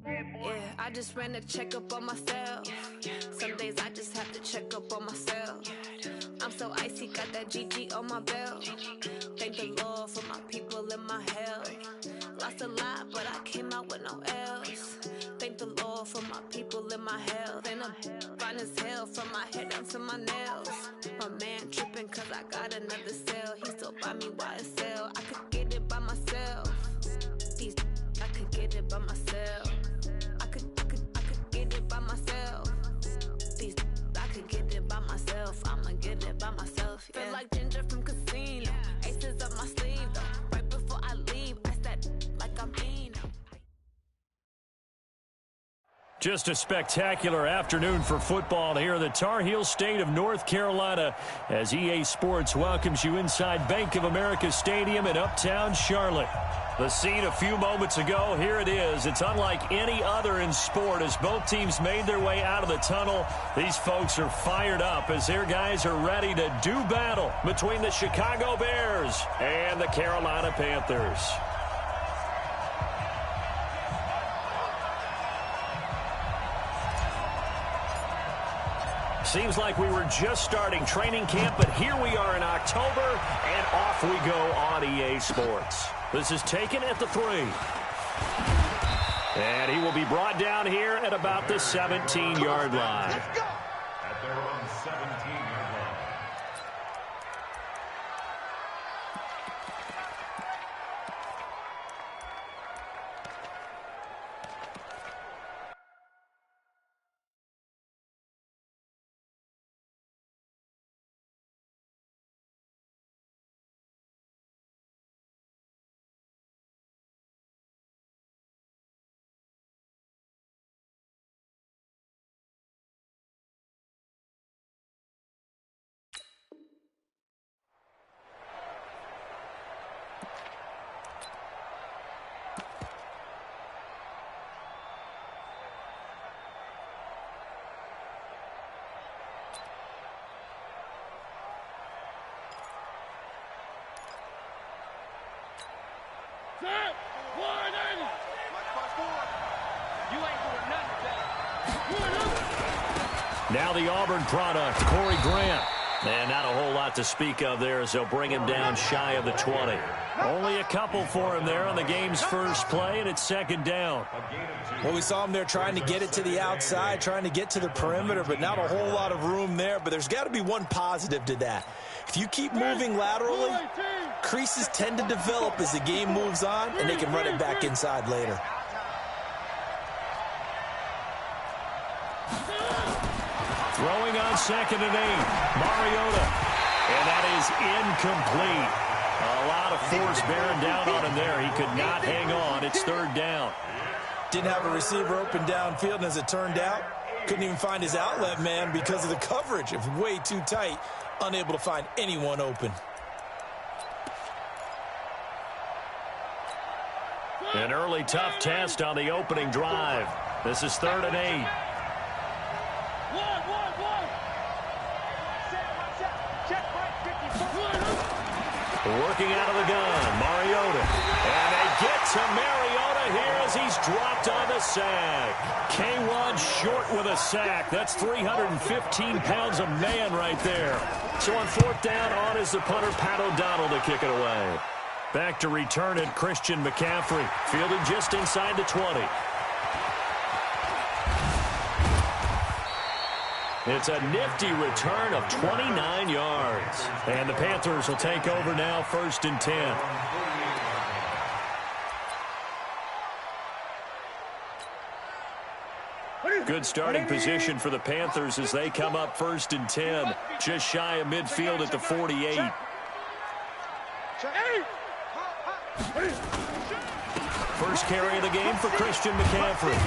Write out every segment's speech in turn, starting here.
Yeah, I just ran a checkup on myself. Some days I just have to check up on myself. I'm so icy, got that GG on my belt. Thank the Lord for my people and my health. Lost a lot, but I came out with no else. Thank the Lord for my people and my health. And I'm fine as hell from my head down to my nails. My man tripping cause I got another cell. He still buy me YSL. I could get it by myself. These I could get it by myself. I could get it by myself. These I could get it by myself. I'ma get it by myself. Yeah. Feel like Ginger from Casino. Aces up my sleeve though. Right before I leave, I said like I'm Eno. Just a spectacular afternoon for football here in the Tar Heel state of North Carolina as EA Sports welcomes you inside Bank of America Stadium in Uptown Charlotte. The scene a few moments ago, here it is. It's unlike any other in sport as both teams made their way out of the tunnel. These folks are fired up as their guys are ready to do battle between the Chicago Bears and the Carolina Panthers. Seems like we were just starting training camp, but here we are in October, and off we go on EA Sports. This is taken at the 3. And he will be brought down here at about the 17-yard line. Let's go! At their own 17-yard line. Now the Auburn product, Corey Grant. And not a whole lot to speak of there as they'll bring him down shy of the 20. Only a couple for him there on the game's first play, and it's second down. Well, we saw him there trying to get it to the outside, trying to get to the perimeter, but not a whole lot of room there. But there's got to be one positive to that. If you keep moving laterally, creases tend to develop as the game moves on, and they can run it back inside later. Throwing on 2nd and 8, Mariota. And that is incomplete. A lot of force bearing down on him there. He could not hang on. It's 3rd down. Didn't have a receiver open downfield, and as it turned out, couldn't even find his outlet man because of the coverage. It was way too tight, unable to find anyone open. An early tough test on the opening drive. This is 3rd and 8. Working out of the gun, Mariota. And they get to Mariota here as he's dropped on the sack. K1 short with a sack. That's 315 pounds of man right there. So on 4th down, on is the punter, Pat O'Donnell, to kick it away. Back to return it, Christian McCaffrey. Fielded just inside the 20. It's a nifty return of 29 yards. And the Panthers will take over now, 1st and 10. Good starting position for the Panthers as they come up 1st and 10. Just shy of midfield at the 48. First carry of the game for Christian McCaffrey.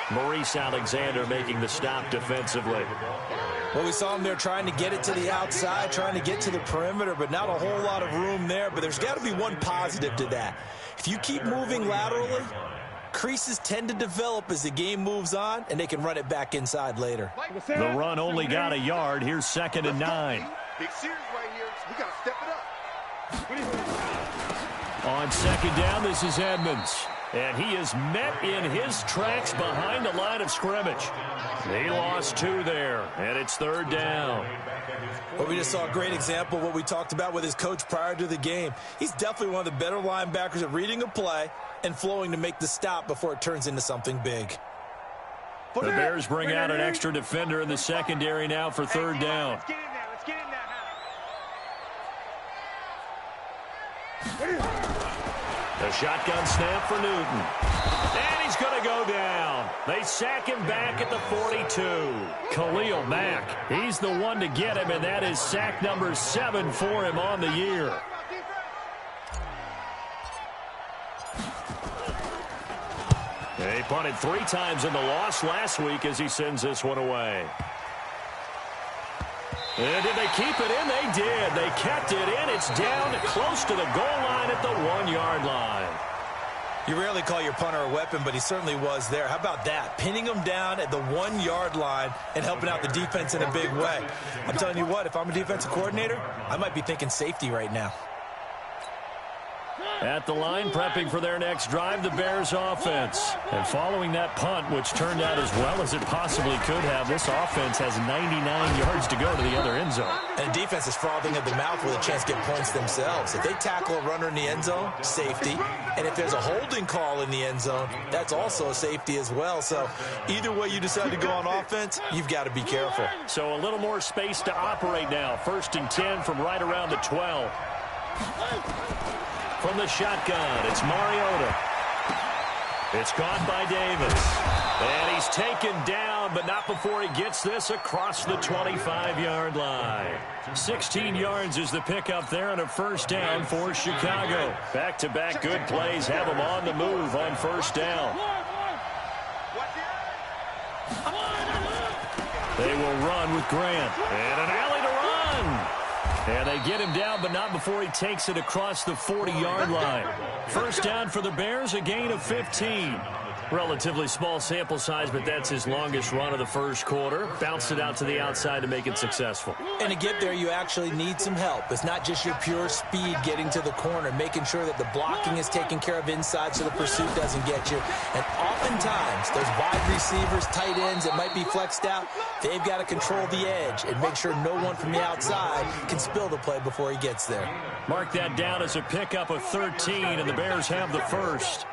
Maurice Alexander making the stop defensively. Well, we saw him there trying to get it to the outside, trying to get to the perimeter, but not a whole lot of room there. But there's got to be one positive to that. If you keep moving laterally, creases tend to develop as the game moves on, and they can run it back inside later. The run only got a yard. Here's 2nd and 9. Big series right here. We got to step it up. On second down, this is Edmonds. And he is met in his tracks behind the line of scrimmage. He lost 2 there, and it's third down. Well, we just saw a great example of what we talked about with his coach prior to the game. He's definitely one of the better linebackers at reading a play and flowing to make the stop before it turns into something big. The Bears bring out an extra defender in the secondary now for third down. Let's get in there. Let's get in there. The shotgun snap for Newton. And he's going to go down. They sack him back at the 42. Khalil Mack, he's the one to get him, and that is sack number 7 for him on the year. He punted 3 times in the loss last week as he sends this one away. And did they keep it in? They did. They kept it in. It's down close to the goal line at the 1-yard line. You rarely call your punter a weapon, but he certainly was there. How about that? Pinning him down at the 1-yard line and helping out the defense in a big way. I'm telling you what, if I'm a defensive coordinator, I might be thinking safety right now. At the line, prepping for their next drive, the Bears offense. And following that punt, which turned out as well as it possibly could have, this offense has 99 yards to go to the other end zone. And the defense is frothing at the mouth with a chance to get points themselves. If they tackle a runner in the end zone, safety. And if there's a holding call in the end zone, that's also a safety as well. So either way you decide to go on offense, you've got to be careful. So a little more space to operate now. 1st and 10 from right around the 12. From the shotgun, it's Mariota. It's caught by Davis. And he's taken down, but not before he gets this across the 25-yard line. 16 yards is the pickup there and a first down for Chicago. Back-to-back good plays have them on the move on first down. They will run with Grant. And an alley to run. And they get him down, but not before he takes it across the 40-yard line. First down for the Bears, a gain of 15. Relatively small sample size, but that's his longest run of the first quarter. Bounced it out to the outside to make it successful. And to get there, you actually need some help. It's not just your pure speed getting to the corner, making sure that the blocking is taken care of inside so the pursuit doesn't get you. And oftentimes, those wide receivers, tight ends that might be flexed out, they've got to control the edge and make sure no one from the outside can spill the play before he gets there. Mark that down as a pickup of 13, and the Bears have the first.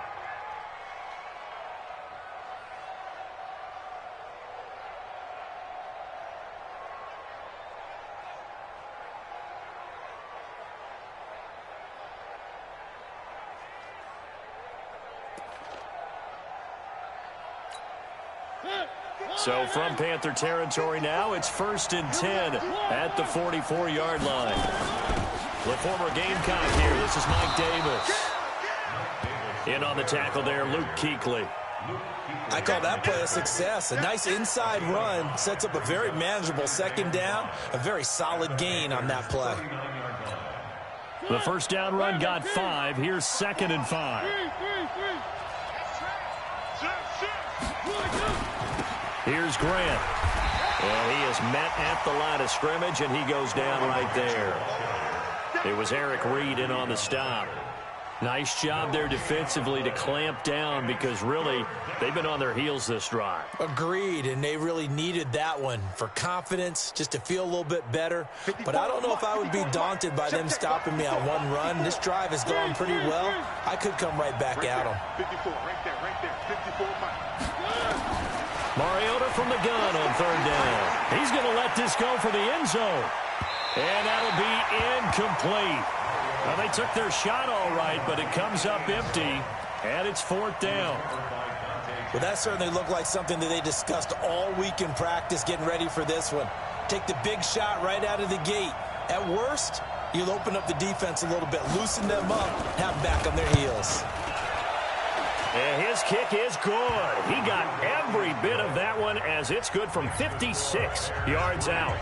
So from Panther territory now, it's 1st and 10 at the 44-yard line. The former Gamecock here. This is Mike Davis. In on the tackle there, Luke Kuechly. I call that play a success. A nice inside run sets up a very manageable second down. A very solid gain on that play. The first down run got 5. Here's 2nd and 5. Here's Grant. And he is met at the line of scrimmage, and he goes down right there. It was Eric Reed in on the stop. Nice job there defensively to clamp down because really they've been on their heels this drive. Agreed, and they really needed that one for confidence, just to feel a little bit better. But I don't know if I would be daunted by them stopping me on one run. This drive has gone pretty well. I could come right back at them. 54, right there, 54 miles. Mariota from the gun on third down. He's going to let this go for the end zone. And that'll be incomplete. Well, they took their shot all right, but it comes up empty, and it's 4th down. Well, that certainly looked like something that they discussed all week in practice getting ready for this one. Take the big shot right out of the gate. At worst, you'll open up the defense a little bit, loosen them up, have them back on their heels. And his kick is good. He got every bit of that one as it's good from 56 yards out.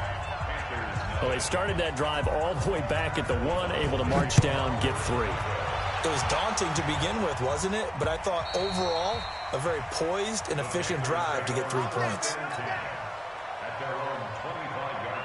Well, they started that drive all the way back at the 1, able to march down, get 3. It was daunting to begin with, wasn't it? But I thought overall, a very poised and efficient drive to get 3 points. At their own 25-yard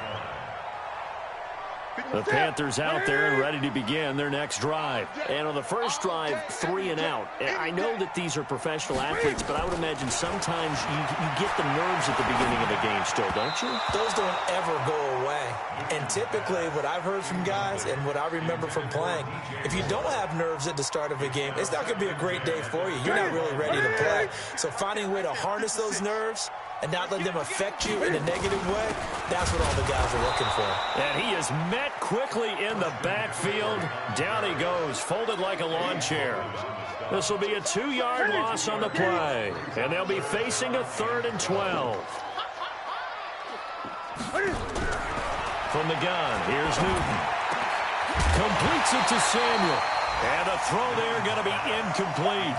line. The Panthers out there and ready to begin their next drive. And on the first drive, 3 and out. I know that these are professional athletes, but I would imagine sometimes you get the nerves at the beginning of a game still, don't you? Those don't ever go away. And typically what I've heard from guys and what I remember from playing, if you don't have nerves at the start of a game, it's not going to be a great day for you. You're not really ready to play. So finding a way to harness those nerves and not let them affect you in a negative way, that's what all the guys are looking for. And he is met quickly in the backfield. Down he goes, folded like a lawn chair. This will be a 2-yard loss on the play. And they'll be facing a 3rd and 12. From the gun, here's Newton. Completes it to Samuel. And the throw there going to be incomplete.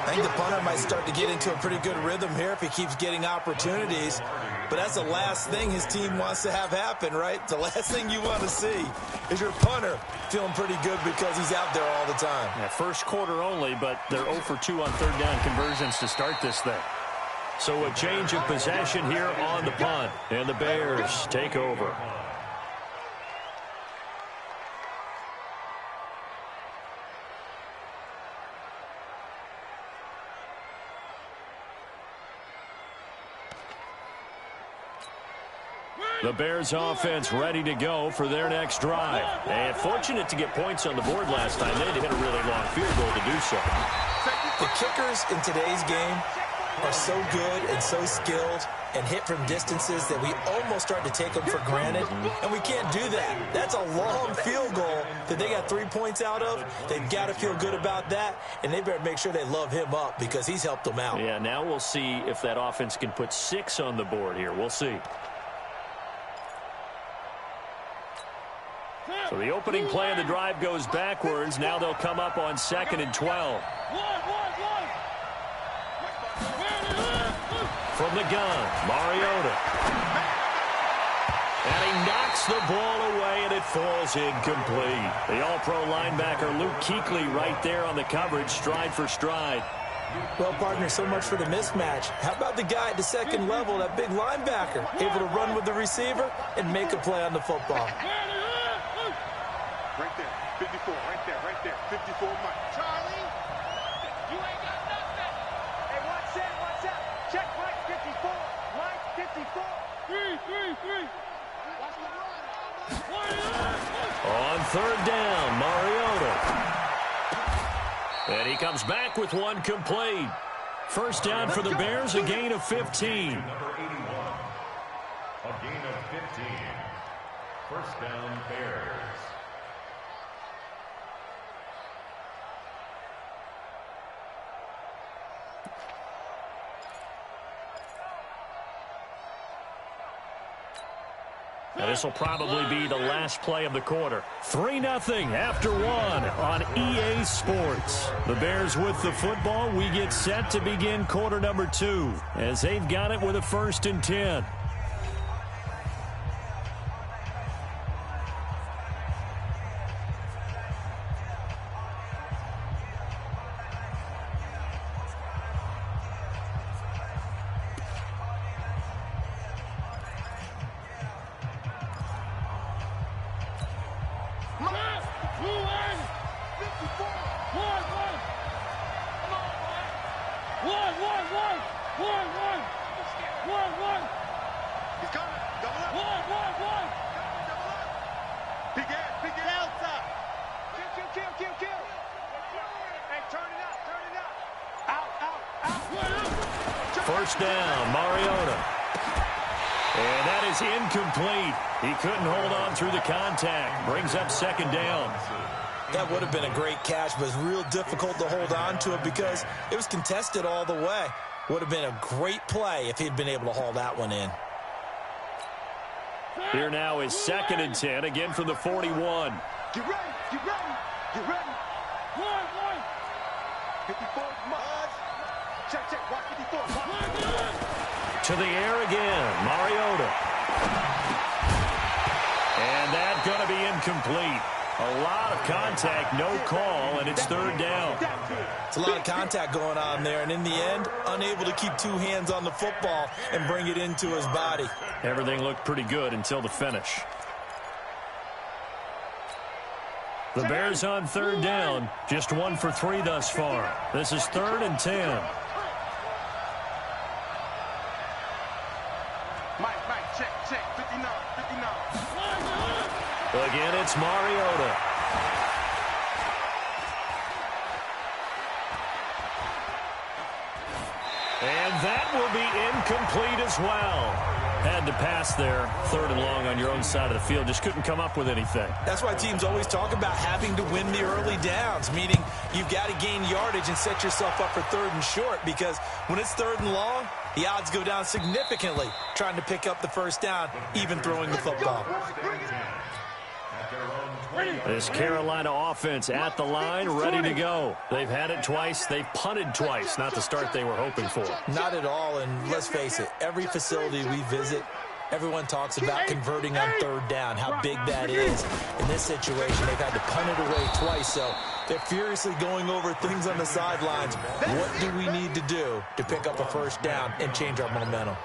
I think the punter might start to get into a pretty good rhythm here if he keeps getting opportunities. But that's the last thing his team wants to have happen, right? The last thing you want to see is your punter feeling pretty good because he's out there all the time. Yeah, first quarter only, but they're 0 for 2 on 3rd down conversions to start this thing. So a change of possession here on the punt. And the Bears take over. The Bears offense ready to go for their next drive. And fortunate to get points on the board last time. They had to hit a really long field goal to do so. The kickers in today's game are so good and so skilled and hit from distances that we almost start to take them for granted. And we can't do that. That's a long field goal that they got 3 points out of. They've got to feel good about that. And they better make sure they love him up because he's helped them out. Yeah, now we'll see if that offense can put 6 on the board here. We'll see. So the opening play of the drive goes backwards. Now they'll come up on 2nd and 12. From the gun, Mariota. And he knocks the ball away, and it falls incomplete. The all-pro linebacker Luke Kuechly right there on the coverage, stride for stride. Well, partner, so much for the mismatch. How about the guy at the second level, that big linebacker, able to run with the receiver and make a play on the football? Right there, 54, right there, 54 Mike. Charlie, you ain't got nothing. Hey, watch out. Check Mike 54. Mike 54. 3. Watch the run. On 3rd down, Mariota. And he comes back with one complete. First down for the Bears, a gain of 15. Number 81, a gain of 15. First down, Bears. And this will probably be the last play of the quarter. 3-0 after 1 on EA Sports. The Bears with the football. We get set to begin quarter number 2 as they've got it with a 1st and 10. First down, Mariota. And that is incomplete. He couldn't hold on through the contact. Brings up 2nd down. That would have been a great catch, but it's real difficult to hold on to it because it was contested all the way. Would have been a great play if he'd been able to haul that one in. Here now is 2nd and 10, again from the 41. Get ready. 54 Mike. Check, watch 54. To the air again, Mariota. And that's going to be incomplete. A lot of contact, no call, and it's 3rd down. It's a lot of contact going on there, and in the end, unable to keep 2 hands on the football and bring it into his body. Everything looked pretty good until the finish. The Bears on third down, just 1 for 3 thus far. This is 3rd and 10. Mike, check, 59. Again, it's Mariota. And that will be incomplete as well. Had to pass there, 3rd and long on your own side of the field. Just couldn't come up with anything. That's why teams always talk about having to win the early downs, meaning you've got to gain yardage and set yourself up for 3rd and short, because when it's 3rd and long, the odds go down significantly trying to pick up the first down, even throwing the football. This Carolina offense at the line, ready to go. They've had it twice. They've punted twice. Not the start they were hoping for. Not at all, and let's face it, every facility we visit, everyone talks about converting on 3rd down, how big that is. In this situation, they've had to punt it away twice, so they're furiously going over things on the sidelines. What do we need to do to pick up a first down and change our momentum?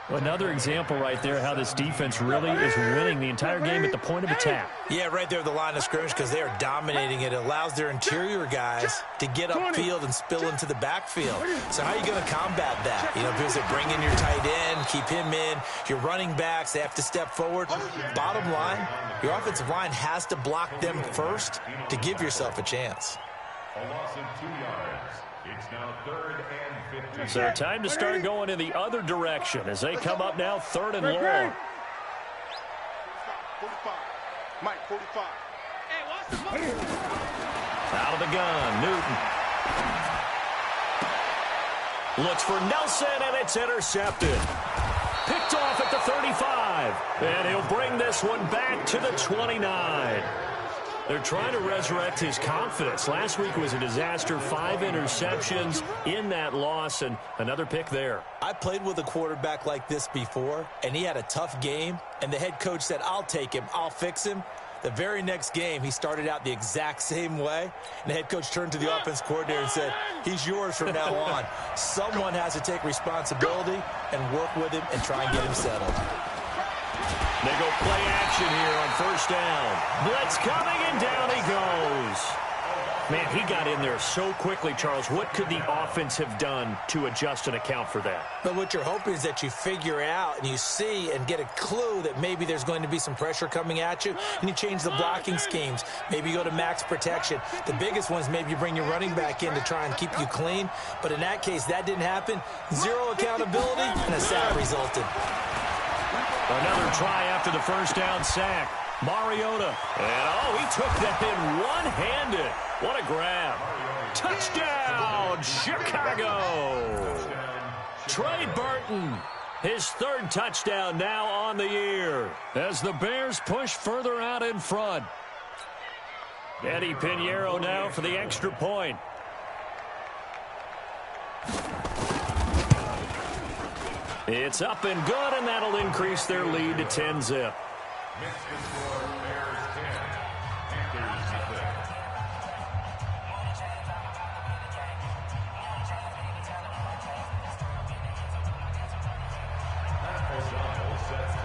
Another example right there how this defense really is winning the entire game at the point of attack. Yeah, right there at the line of scrimmage, because they are dominating it. It allows their interior guys to get upfield and spill into the backfield. So how are you going to combat that? You know, because they bring in your tight end, keep him in. Your running backs, they have to step forward. Bottom line, your offensive line has to block them first to give yourself a chance. A loss of 2 yards. It's now 3rd and 15. So time to start going in the other direction as they come up now 3rd and long. 45. Mike, 45. Hey, watch the ball. Out of the gun, Newton. Looks for Nelson, and it's intercepted. Picked off at the 35. And he'll bring this one back to the 29. They're trying to resurrect his confidence. Last week was a disaster. 5 interceptions in that loss, and another pick there. I played with a quarterback like this before, and he had a tough game, and the head coach said, I'll take him, I'll fix him. The very next game, he started out the exact same way, and the head coach turned to the offense coordinator and said, he's yours from now on. Someone has to take responsibility and work with him and try and get him settled. They go play action here on 1st down. Blitz coming, and down he goes. Man, he got in there so quickly, Charles. What could the offense have done to adjust and account for that? But what you're hoping is that you figure out and you see and get a clue that maybe there's going to be some pressure coming at you, and you change the blocking schemes. Maybe you go to max protection. The biggest one is maybe you bring your running back in to try and keep you clean. But in that case, that didn't happen. 0 accountability, and a sack resulted. Another try after the 1st down sack. Mariota. And, he took that in one-handed. What a grab. Touchdown, Chicago. Trey Burton, his 3rd touchdown now on the year as the Bears push further out in front. Eddie Pinheiro now for the extra point. It's up and good, and that'll increase their lead to 10-zip. Mixed the score, Bears 10, Panthers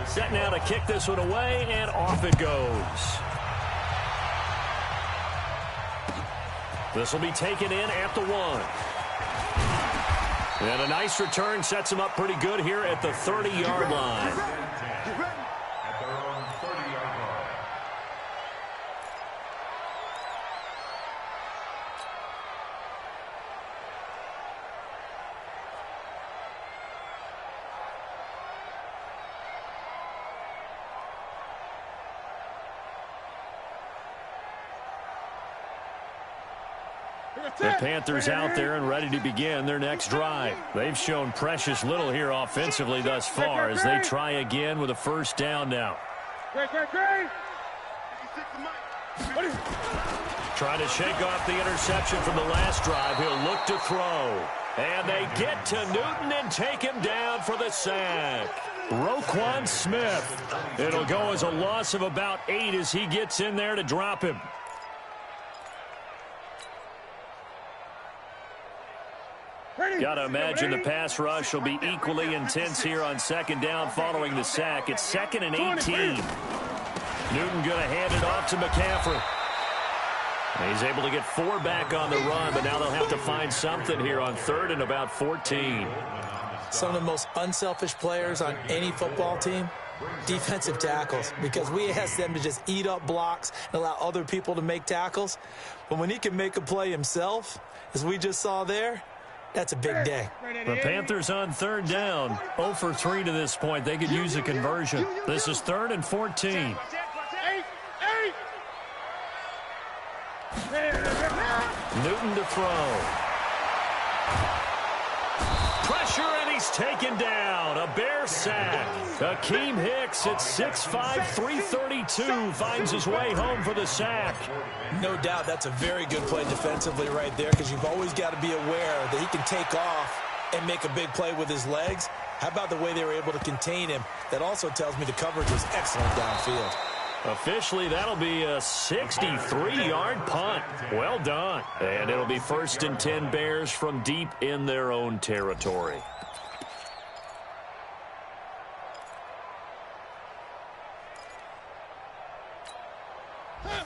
6. Set now to kick this one away, and off it goes. This will be taken in at the 1. And a nice return sets him up pretty good here at the 30-yard line. At their own 30-yard line. The Panthers out there and ready to begin their next drive. They've shown precious little here offensively thus far as they try again with a 1st down now. Trying to shake off the interception from the last drive. He'll look to throw. And they get to Newton and take him down for the sack. Roquan Smith. It'll go as a loss of about 8 as he gets in there to drop him. Got to imagine the pass rush will be equally intense here on 2nd down following the sack. It's 2nd and 18. Newton going to hand it off to McCaffrey. He's able to get 4 back on the run, but now they'll have to find something here on 3rd and about 14. Some of the most unselfish players on any football team, defensive tackles, because we ask them to just eat up blocks and allow other people to make tackles. But when he can make a play himself, as we just saw there, that's a big day. The Panthers on 3rd down, 0 for 3 to this point. They could use a conversion. This is 3rd and 14. Newton to throw. Pressure, and he's taken down. A Bear sack. Akeem Hicks at 6'5", 332 finds his way home for the sack. No doubt that's a very good play defensively right there, because you've always got to be aware that he can take off and make a big play with his legs. How about the way they were able to contain him? That also tells me the coverage was excellent downfield. Officially, that'll be a 63-yard punt. Well done. And it'll be 1st and 10 Bears from deep in their own territory.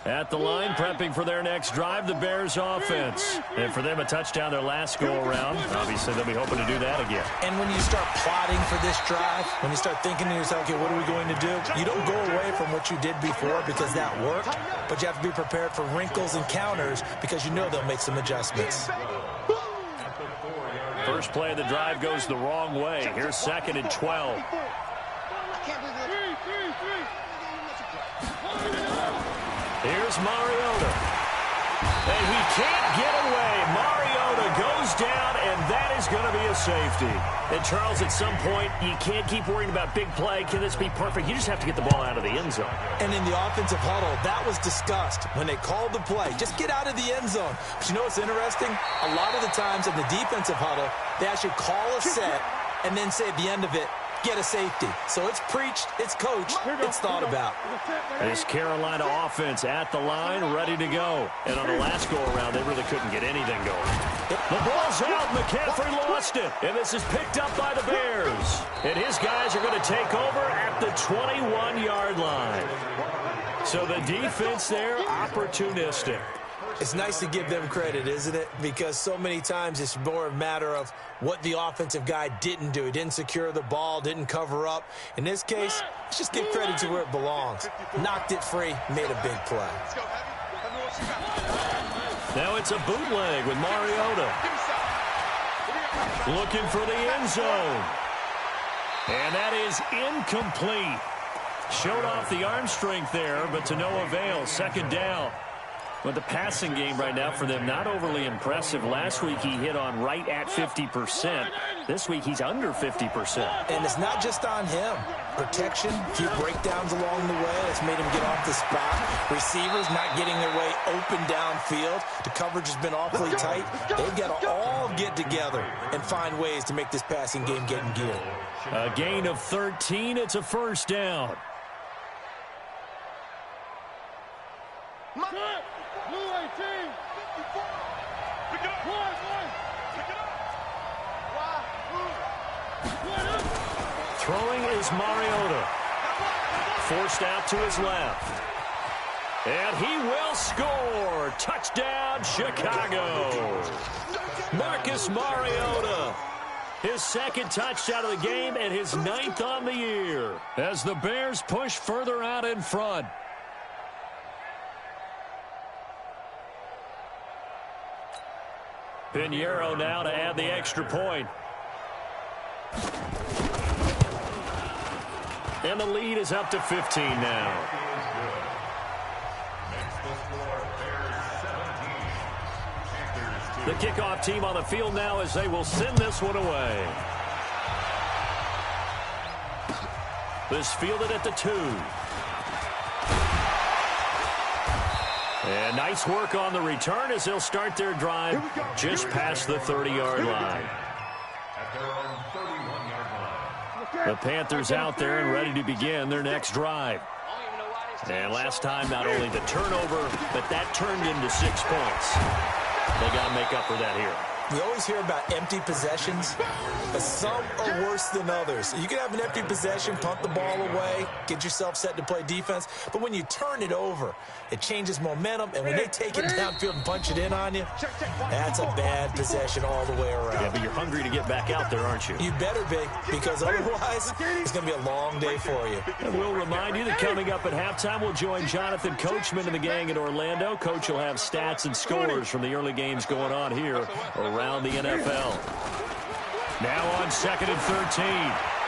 At the line, prepping for their next drive, the Bears offense. And for them, a touchdown their last go-around. Obviously, they'll be hoping to do that again. And when you start plotting for this drive, when you start thinking to yourself, okay, what are we going to do? You don't go away from what you did before because that worked, but you have to be prepared for wrinkles and counters because you know they'll make some adjustments. First play of the drive goes the wrong way. Here's 2nd and 12. Here's Mariota. And he can't get away. Mariota goes down, and that is going to be a safety. And, Charles, at some point, you can't keep worrying about big play. Can this be perfect? You just have to get the ball out of the end zone. And in the offensive huddle, that was discussed when they called the play. Just get out of the end zone. But you know what's interesting? A lot of the times in the defensive huddle, they actually call a set and then say at the end of it, get a safety. So it's preached, it's coached, it's thought about. This Carolina offense at the line, ready to go. And on the last go-around, they really couldn't get anything going. The ball's out. McCaffrey lost it. And this is picked up by the Bears. And his guys are going to take over at the 21-yard line. So the defense there, opportunistic. It's nice to give them credit, isn't it? Because so many times it's more a matter of what the offensive guy didn't do. He didn't secure the ball, didn't cover up. In this case, let's just give credit to where it belongs. Knocked it free, made a big play. Now it's a bootleg with Mariota. Looking for the end zone. And that is incomplete. Showed off the arm strength there, but to no avail. 2nd down. But the passing game right now for them, not overly impressive. Last week he hit on right at 50%. This week he's under 50%. And it's not just on him. Protection, few breakdowns along the way. That's made him get off the spot. Receivers not getting their way open downfield. The coverage has been awfully tight. They've got to all get together and find ways to make this passing game get in gear. A gain of 13. It's a 1st down. Throwing is Mariota. Forced out to his left. And he will score. Touchdown, Chicago. Marcus Mariota. His 2nd touchdown of the game and his 9th on the year as the Bears push further out in front. Pinheiro now to add the extra point. And the lead is up to 15 now. The kickoff team on the field now as they will send this one away. This fielded at the 2. And nice work on the return as they'll start their drive just past the 30-yard line. The Panthers out there and ready to begin their next drive. And last time, not only the turnover, but that turned into 6 points. They got to make up for that here. We always hear about empty possessions, but some are worse than others. You can have an empty possession, punt the ball away, get yourself set to play defense, but when you turn it over, it changes momentum, and when they take it downfield and punch it in on you, that's a bad possession all the way around. Yeah, but you're hungry to get back out there, aren't you? You better be, because otherwise, it's going to be a long day for you. And we'll remind you that coming up at halftime, we'll join Jonathan Coachman and the gang in Orlando. Coach will have stats and scores from the early games going on here around the NFL. Now on 2nd and 13.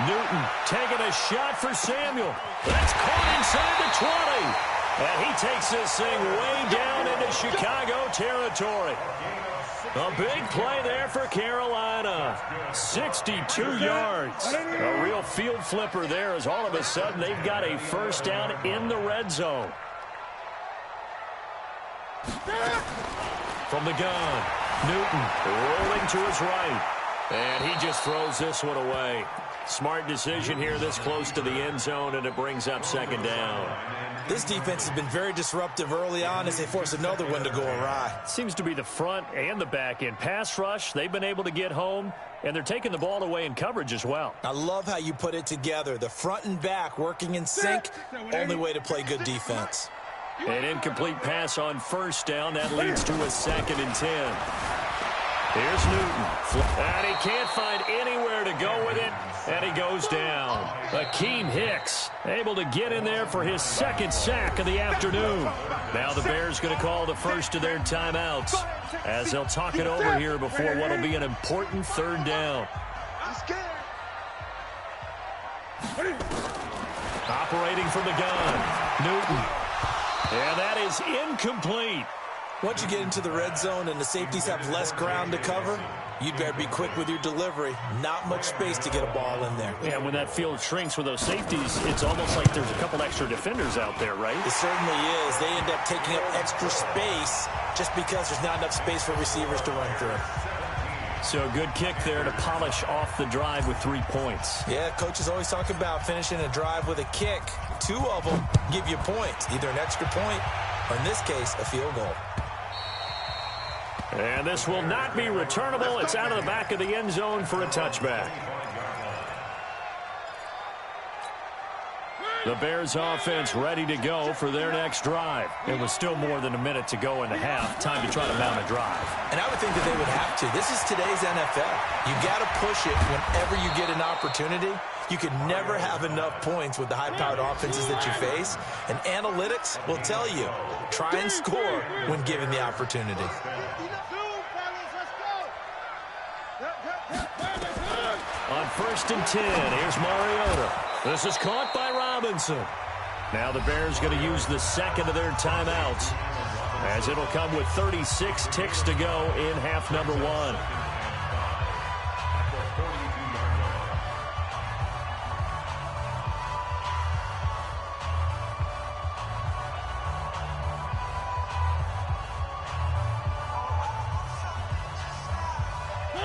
Newton taking a shot for Samuel. That's caught inside the 20. And he takes this thing way down into Chicago territory. A big play there for Carolina. 62 yards. A real field flipper there as all of a sudden they've got a first down in the red zone. From the gun, Newton rolling to his right. And he just throws this one away. Smart decision here this close to the end zone, and it brings up 2nd down. This defense has been very disruptive early on as they force another one to go awry. Seems to be the front and the back end. Pass rush, they've been able to get home, and they're taking the ball away in coverage as well. I love how you put it together. The front and back working in sync, only way to play good defense. An incomplete pass on first down. That leads to a 2nd and 10. Here's Newton. And he can't find anywhere to go with it, and he goes down. Akeem Hicks able to get in there for his 2nd sack of the afternoon. Now the Bears going to call the first of their timeouts as they'll talk it over here before what will be an important 3rd down. Operating from the gun, Newton. And that is incomplete. Once you get into the red zone and the safeties have less ground to cover, you'd better be quick with your delivery. Not much space to get a ball in there. Yeah, when that field shrinks with those safeties, it's almost like there's a couple extra defenders out there, right? It certainly is. They end up taking up extra space just because there's not enough space for receivers to run through. So a good kick there to polish off the drive with 3 points. Yeah, coaches always talk about finishing a drive with a kick. 2 of them give you points, either an extra point or, in this case, a field goal. And this will not be returnable. It's out of the back of the end zone for a touchback. The Bears offense ready to go for their next drive. It was still more than a minute to go in the half. Time to try to mount a drive. And I would think that they would have to. This is today's NFL. You got to push it whenever you get an opportunity. You can never have enough points with the high-powered offenses that you face. And analytics will tell you, try and score when given the opportunity. On 1st and 10, here's Mariota. This is caught by Robinson. Now the Bears going to use the 2nd of their timeouts, as it'll come with 36 ticks to go in half number 1.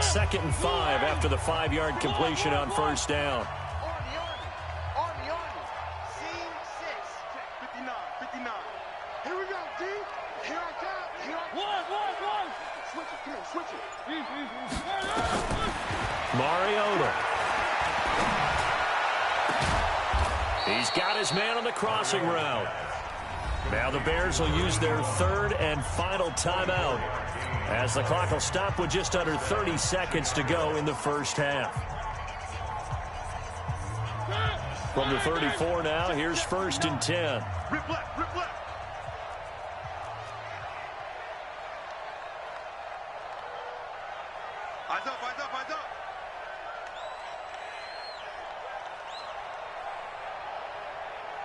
Second and 5 after the 5-yard completion on first down. Here we go, D. Here I come. Here I come. One. Switch it. Come on, switch it. Mariota. He's got his man on the crossing route. Now the Bears will use their 3rd and final timeout, as the clock will stop with just under 30 seconds to go in the first half. From the 34 now, here's 1st and 10. Rip left. Eyes up.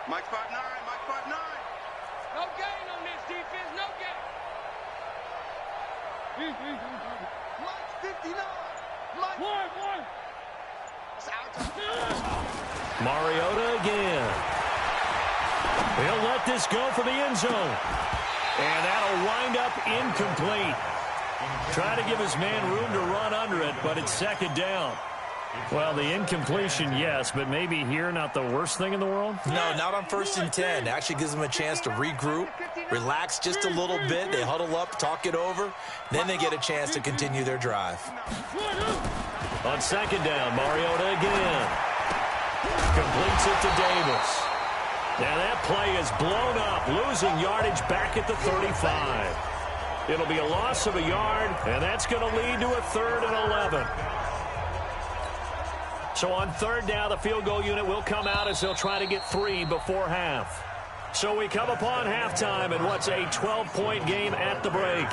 Mike 5'9". No gain on this defense, no gain. Mike 59. Mike. One. Mariota again. He'll let this go for the end zone. And that'll wind up incomplete. Trying to give his man room to run under it, but it's 2nd down. Well, the incompletion, yes, but maybe here not the worst thing in the world? No, not on 1st and 10. It actually gives them a chance to regroup, relax just a little bit. They huddle up, talk it over. Then they get a chance to continue their drive. On 2nd down, Mariota again. Completes it to Davis. Now that play is blown up, losing yardage back at the 35. It'll be a loss of a yard, and that's going to lead to a 3rd and 11. So on 3rd down, the field goal unit will come out as they'll try to get 3 before half. So we come upon halftime in what's a 12-point game at the break.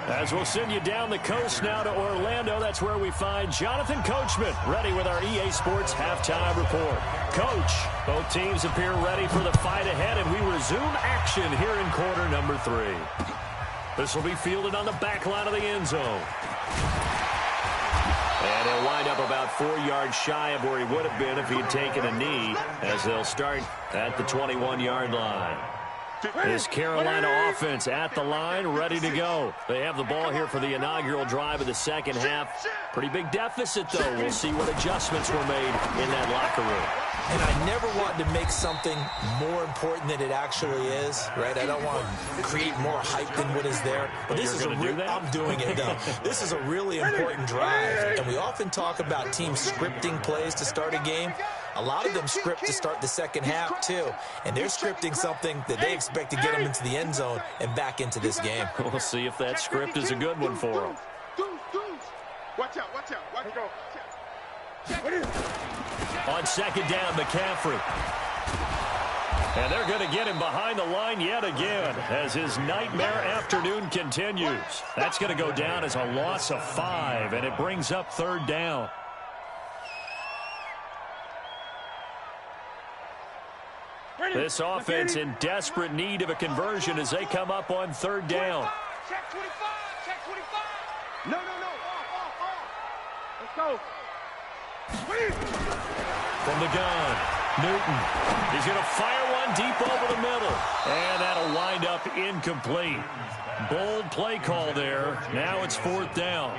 As we'll send you down the coast now to Orlando, that's where we find Jonathan Coachman ready with our EA Sports halftime report. Coach, both teams appear ready for the fight ahead, and we resume action here in quarter number 3. This will be fielded on the back line of the end zone. And he'll wind up about 4 yards shy of where he would have been if he'd taken a knee, as they'll start at the 21-yard line. This Carolina offense at the line, ready to go. They have the ball here for the inaugural drive of the second half. Pretty big deficit, though. We'll see what adjustments were made in that locker room. And I never want to make something more important than it actually is, right? I don't want to create more hype than what is there. But this is I'm doing it, though. This is a really important drive. And we often talk about teams scripting plays to start a game. A lot of them script to start the second half, too. And they're scripting something that they expect to get them into the end zone and back into this game. We'll see if that script is a good one for them. Watch out, watch out, watch out. On 2nd down, McCaffrey. And they're going to get him behind the line yet again as his nightmare afternoon continues. That's going to go down as a loss of 5, and it brings up 3rd down. This offense in desperate need of a conversion as they come up on 3rd down. Check 25, check 25. No. Let's go. From the gun, Newton. He's going to fire one deep over the middle. And that'll wind up incomplete. Bold play call there. Now it's 4th down.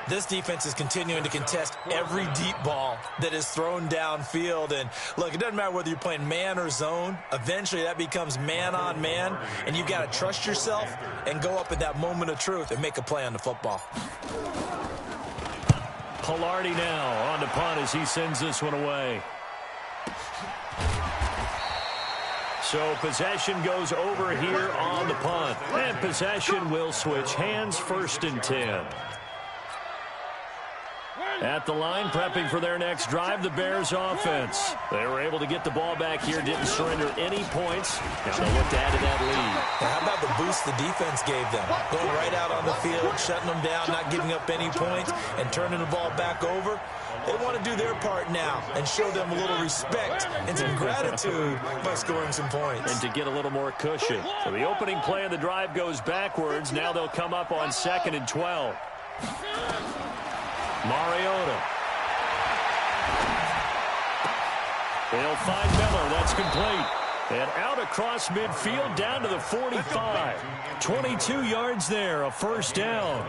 This defense is continuing to contest every deep ball that is thrown downfield. And, look, it doesn't matter whether you're playing man or zone. Eventually, that becomes man-on-man, and you've got to trust yourself and go up at that moment of truth and make a play on the football. Pilardi now on the punt as he sends this one away. So possession goes over here on the punt. And possession will switch hands, 1st and 10. At the line, prepping for their next drive, the Bears offense. They were able to get the ball back here, didn't surrender any points. Now they'll look to add to that lead. Now, how about the boost the defense gave them? Going right out on the field, shutting them down, not giving up any points, and turning the ball back over. They want to do their part now and show them a little respect and some gratitude by scoring some points. And to get a little more cushion. So the opening play of the drive goes backwards. Now they'll come up on 2nd and 12. Mariota. They'll find Miller. That's complete. And out across midfield down to the 45. 22 yards there, a 1st down.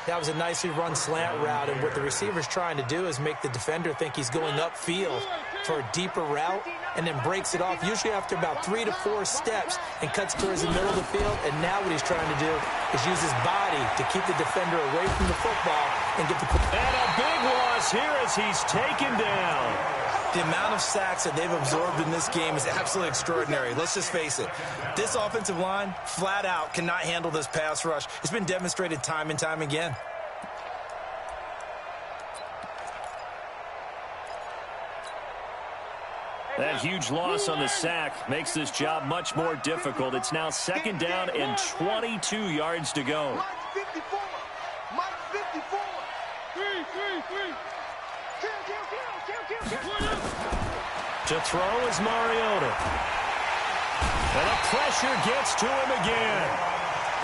That was a nicely run slant route, and what the receiver's trying to do is make the defender think he's going upfield for a deeper route and then breaks it off, usually after about 3 to 4 steps, and cuts towards the middle of the field. And now what he's trying to do is use his body to keep the defender away from the football and get the... And a big loss here as he's taken down. The amount of sacks that they've absorbed in this game is absolutely extraordinary. Let's just face it. This offensive line, flat out, cannot handle this pass rush. It's been demonstrated time and time again. That huge loss on the sack makes this job much more difficult. It's now 2nd down and 22 yards to go. Mike 54. Mike 54. 3. Kill. To throw is Mariota. And the pressure gets to him again.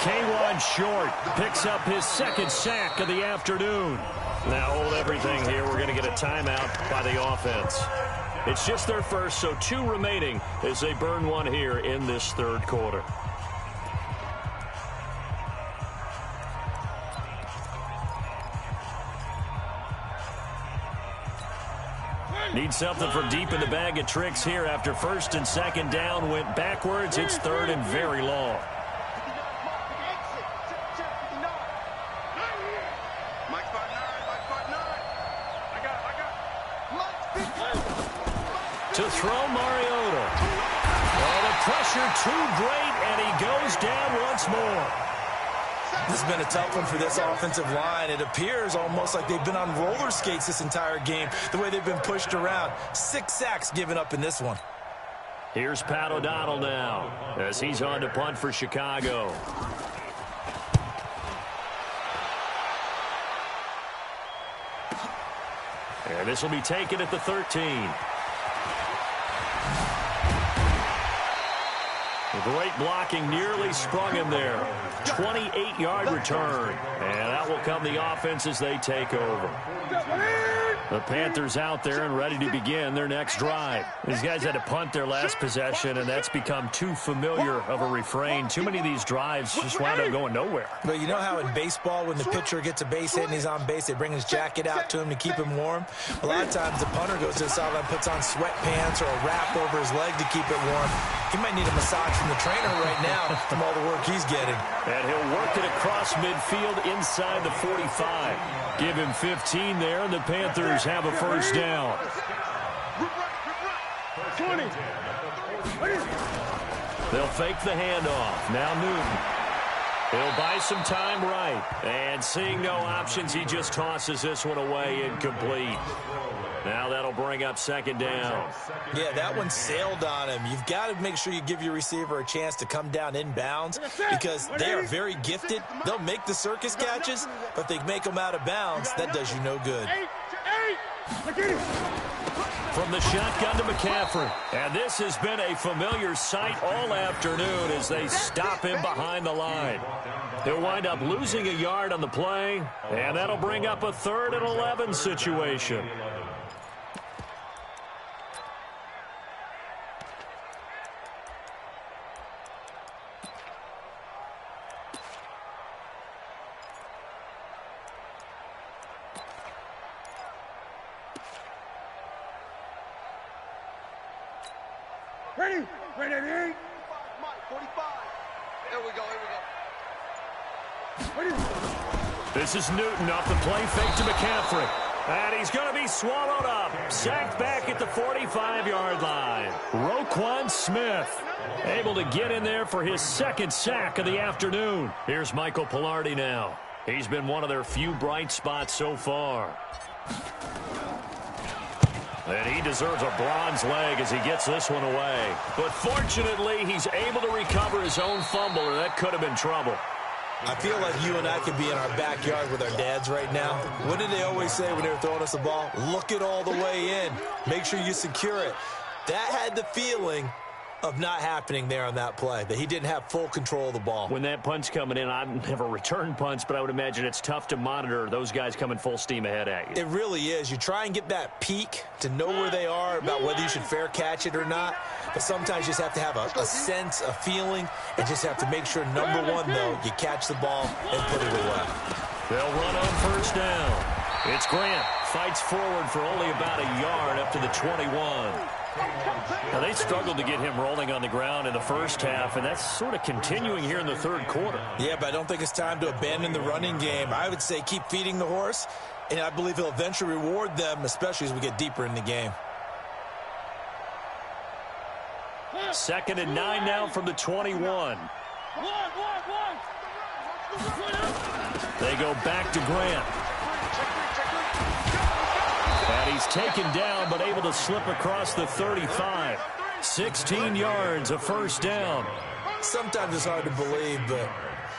K1 short picks up his 2nd sack of the afternoon. Now hold everything here. We're going to get a timeout by the offense. It's just their first, so 2 remaining as they burn one here in this 3rd quarter. Need something from deep in the bag of tricks here after first and second down went backwards. It's third and very long. To throw Mariota. Oh, the pressure too great, and he goes down once more. This has been a tough one for this offensive line. It appears almost like they've been on roller skates this entire game, the way they've been pushed around. 6 sacks given up in this one. Here's Pat O'Donnell now as he's on to punt for Chicago. And this will be taken at the 13. Great blocking, nearly sprung him there. 28-yard return. And that will come the offense as they take over. The Panthers out there and ready to begin their next drive. These guys had to punt their last possession, and that's become too familiar of a refrain. Too many of these drives just wound up going nowhere. But you know how in baseball, when the pitcher gets a base hit and he's on base, they bring his jacket out to him to keep him warm? A lot of times the punter goes to the sideline, puts on sweatpants or a wrap over his leg to keep it warm. He might need a massage from the trainer right now from all the work he's getting. And he'll work it across midfield inside the 45. Give him 15 there, and the Panthers have a first down. 20. They'll fake the handoff. Now Newton. He'll buy some time right. And seeing no options, he just tosses this one away incomplete. Now that'll bring up second down. Yeah, that one sailed on him. You've got to make sure you give your receiver a chance to come down inbounds because they are very gifted. They'll make the circus catches, but if they make them out of bounds, that does you no good. From the shotgun to McCaffrey. And this has been a familiar sight all afternoon as they stop him behind the line. He'll wind up losing a yard on the play, and that'll bring up a 3rd and 11 situation. Ready? Ready? 45. Here we go. This is Newton off the play fake to McCaffrey. And he's going to be swallowed up. Sacked back at the 45-yard line. Roquan Smith able to get in there for his 2nd sack of the afternoon. Here's Michael Pilardi now. He's been one of their few bright spots so far. And he deserves a bronze leg as he gets this one away. But fortunately, he's able to recover his own fumble, or that could have been trouble. I feel like you and I could be in our backyard with our dads right now. What did they always say when they were throwing us the ball? Look it all the way in. Make sure you secure it. That had the feeling of not happening there on that play, that he didn't have full control of the ball. When that punt's coming in, I've never returned punts, but I would imagine it's tough to monitor those guys coming full steam ahead at you. It really is. You try and get that peek to know where they are about whether you should fair catch it or not, but sometimes you just have to have a sense, a feeling, and just have to make sure, number one, though, you catch the ball and put it away. They'll run on first down. It's Grant. Fights forward for only about a yard up to the 21. Now, they struggled to get him rolling on the ground in the first half, and that's sort of continuing here in the 3rd quarter. Yeah, but I don't think it's time to abandon the running game. I would say keep feeding the horse, and I believe he'll eventually reward them, especially as we get deeper in the game. 2nd and 9 now from the 21. They go back to Grant. And he's taken down, but able to slip across the 35. 16 yards, a first down. Sometimes it's hard to believe, but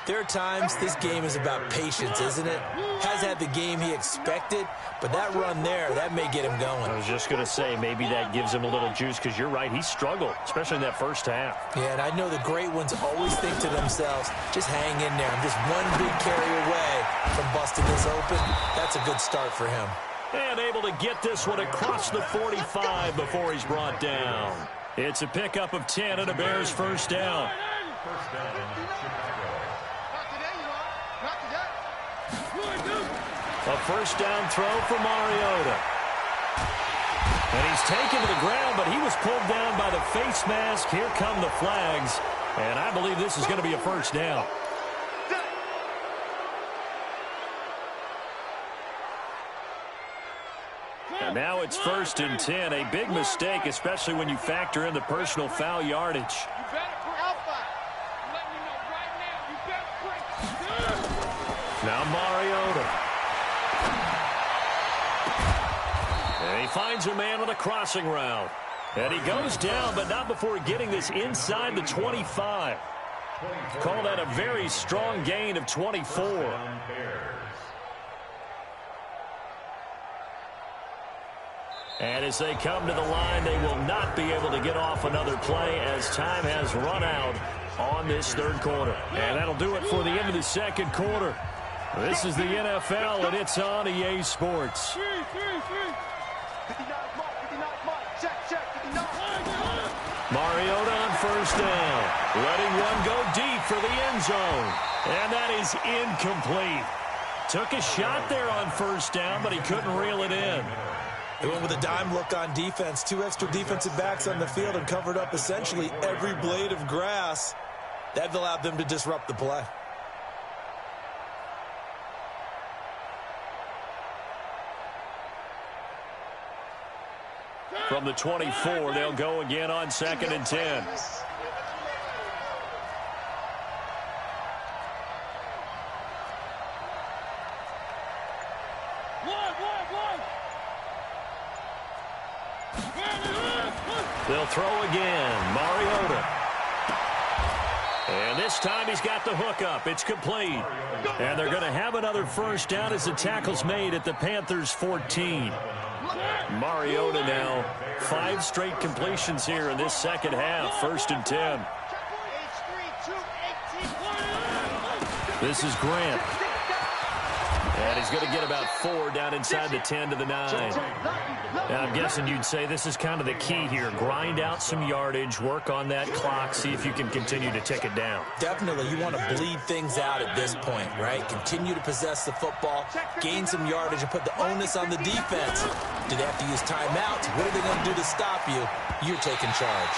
there are times this game is about patience, isn't it? Has had the game he expected, but that run there, that may get him going. I was just going to say, maybe that gives him a little juice, because you're right, he struggled, especially in that first half. Yeah, and I know the great ones always think to themselves, just hang in there. I'm just one big carry away from busting this open. That's a good start for him. And able to get this one across the 45 before he's brought down. It's a pickup of 10 and a Bears first down. A first down throw for Mariota. And he's taken to the ground, but he was pulled down by the face mask. Here come the flags. And I believe this is going to be a first down. And now it's 1st and 10. A big mistake, especially when you factor in the personal foul yardage. Now Mariota. And he finds a man on a crossing route. And he goes down, but not before getting this inside the 25. Call that a very strong gain of 24. And as they come to the line, they will not be able to get off another play as time has run out on this third quarter. And that'll do it for the end of the second quarter. This is the NFL, and it's on EA Sports. Mariota on first down, letting one go deep for the end zone. And that is incomplete. Took a shot there on first down, but he couldn't reel it in. They went with a dime look on defense. 2 extra defensive backs on the field and covered up essentially every blade of grass. That allowed them to disrupt the play. From the 24, they'll go again on 2nd and 10. They'll throw again. Mariota. And this time he's got the hook up. It's complete. And they're going to have another first down as the tackle's made at the Panthers' 14. Mariota now 5 straight completions here in this second half. 1st and 10. This is Grant. And he's going to get about 4 down inside the 10 to the 9. And I'm guessing you'd say this is kind of the key here. Grind out some yardage, work on that clock, see if you can continue to tick it down. Definitely. You want to bleed things out at this point, right? Continue to possess the football, gain some yardage, and put the onus on the defense. Do they have to use timeouts? What are they going to do to stop you? You're taking charge.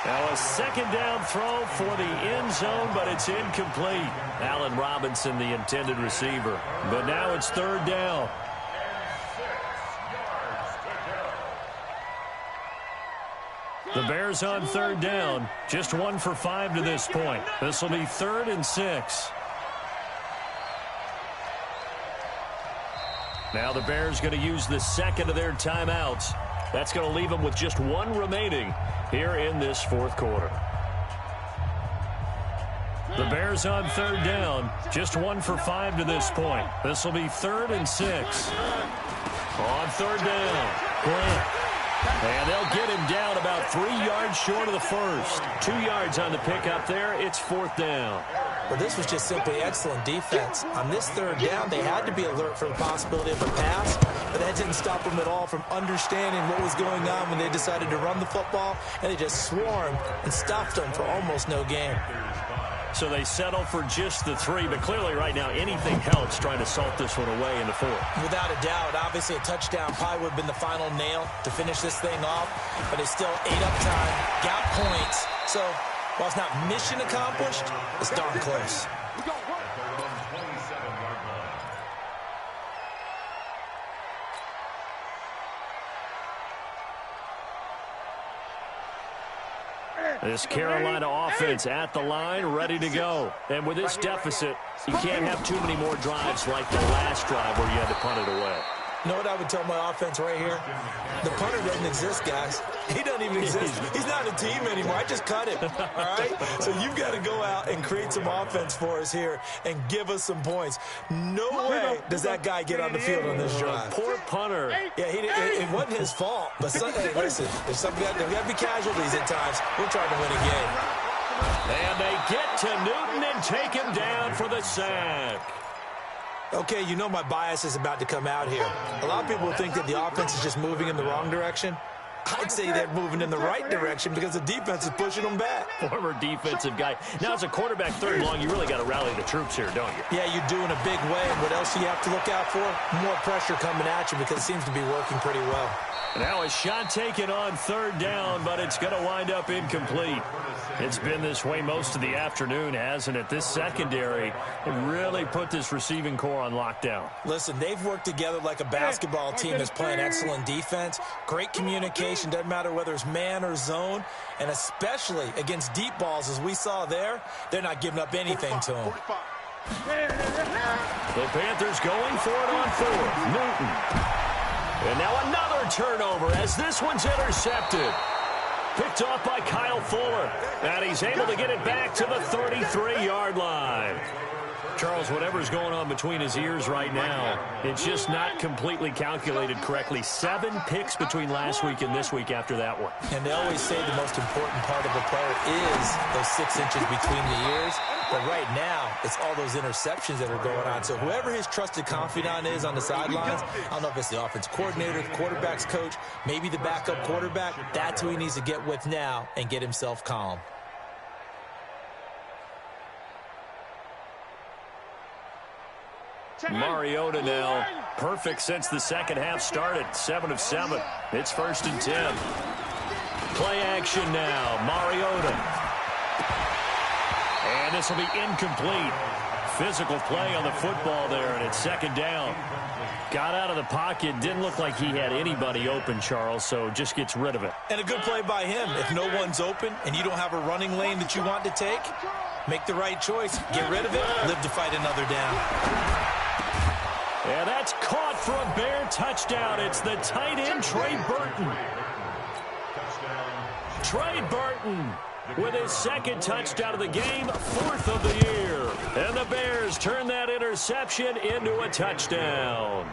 Now a second down throw for the end zone, but it's incomplete. Allen Robinson, the intended receiver. But now it's 3rd down. The Bears on 3rd down. Just 1 for 5 to this point. This will be 3rd and 6. Now the Bears going to use the second of their timeouts. That's going to leave them with just 1 remaining here in this 4th quarter. The Bears on 3rd down. Just 1 for 5 to this point. This will be 3rd and 6. On 3rd down, Grant. And they'll get him down about 3 yards short of the first. 2 yards on the pickup there. It's 4th down. Well, this was just simply excellent defense. On this 3rd down, they had to be alert for the possibility of a pass, but that didn't stop them at all from understanding what was going on when they decided to run the football, and they just swarmed and stuffed them for almost no gain. So they settle for just the 3, but clearly right now anything helps trying to salt this one away in the 4th. Without a doubt, obviously a touchdown probably would have been the final nail to finish this thing off, but it's still 8 up time, got points, so while it's not mission accomplished, it's darn close. This Carolina offense at the line, ready to go. And with this deficit, you can't have too many more drives like the last drive where you had to punt it away. You know what I would tell my offense right here? The punter doesn't exist, guys. He doesn't even exist. He's not a team anymore. I just cut him, all right? So you've got to go out and create some offense for us here and give us some points. No way does that guy get on the field on this drive. Poor punter. Yeah, it wasn't his fault. But hey, listen, there's got to be casualties at times. We're trying to win a game. And they get to Newton and take him down for the sack. Okay, you know my bias is about to come out here. A lot of people think that the offense is just moving in the wrong direction. I'd say they're moving in the right direction because the defense is pushing them back. Former defensive guy. Now, as a quarterback third and long, you really got to rally the troops here, don't you? Yeah, you do in a big way. And what else do you have to look out for? More pressure coming at you because it seems to be working pretty well. Now a shot taken on third down, but it's going to wind up incomplete. It's been this way most of the afternoon, hasn't it? This secondary really put this receiving core on lockdown. Listen, they've worked together like a basketball team that's playing excellent defense. Great communication, doesn't matter whether it's man or zone. And especially against deep balls, as we saw there, they're not giving up anything to them. The Panthers going for it on fourth. Newton. And now another turnover as this one's intercepted. Picked off by Kyle Fuller. And he's able to get it back to the 33-yard line. Charles, whatever's going on between his ears right now, it's just not completely calculated correctly. 7 picks between last week and this week after that one. And they always say the most important part of a player is those 6 inches between the ears. But right now, it's all those interceptions that are going on. So whoever his trusted confidant is on the sidelines, I don't know if it's the offense coordinator, the quarterback's coach, maybe the backup quarterback, that's who he needs to get with now and get himself calm. Mariota now, perfect since the second half started. 7 of 7. It's 1st and 10. Play action now. Mariota. And this will be incomplete. Physical play on the football there, and it's 2nd down. Got out of the pocket. Didn't look like he had anybody open, Charles, so just gets rid of it. And a good play by him. If no one's open and you don't have a running lane that you want to take, make the right choice. Get rid of it. Live to fight another down. And that's caught for a Bear touchdown. It's the tight end, Trey Burton. Trey Burton with his 2nd touchdown of the game, 4th of the year. And the Bears turn that interception into a touchdown.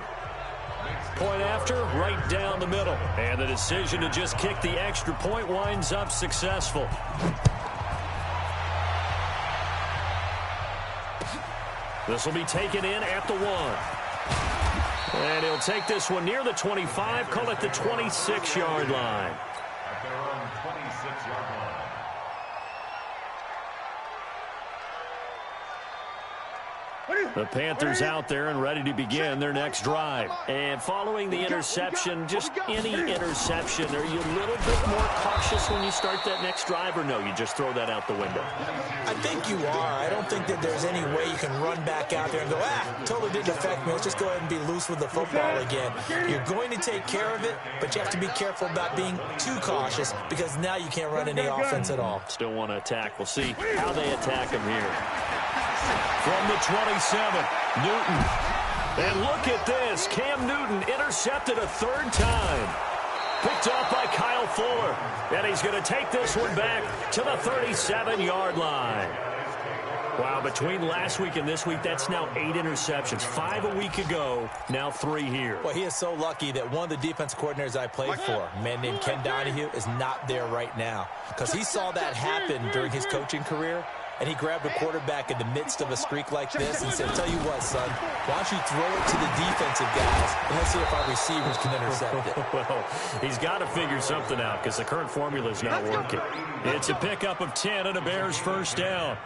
Point after, right down the middle. And the decision to just kick the extra point winds up successful. This will be taken in at the 1. And he'll take this one near the 25, call it the 26-yard line. At their own 26-yard line. The Panthers out there and ready to begin their next drive. And following the interception, just any interception, are you a little bit more cautious when you start that next drive, or no, you just throw that out the window? I think you are. I don't think that there's any way you can run back out there and go, totally didn't affect me. Let's just go ahead and be loose with the football again. You're going to take care of it, but you have to be careful about being too cautious because now you can't run any offense at all. Still want to attack. We'll see how they attack him here. From the 27, Newton. And look at this. Cam Newton intercepted a 3rd time. Picked off by Kyle Fuller. And he's going to take this one back to the 37-yard line. Wow, between last week and this week, that's now 8 interceptions. 5 a week ago, now 3 here. Well, he is so lucky that one of the defense coordinators I played for, a man named Ken Donahue, is not there right now. Because he saw that happen during his coaching career. And he grabbed a quarterback in the midst of a streak like this and said, tell you what, son, why don't you throw it to the defensive guys, and let's see if our receivers can intercept it. Well, he's got to figure something out because the current formula is not working. It's a pickup of 10 and a Bears 1st down.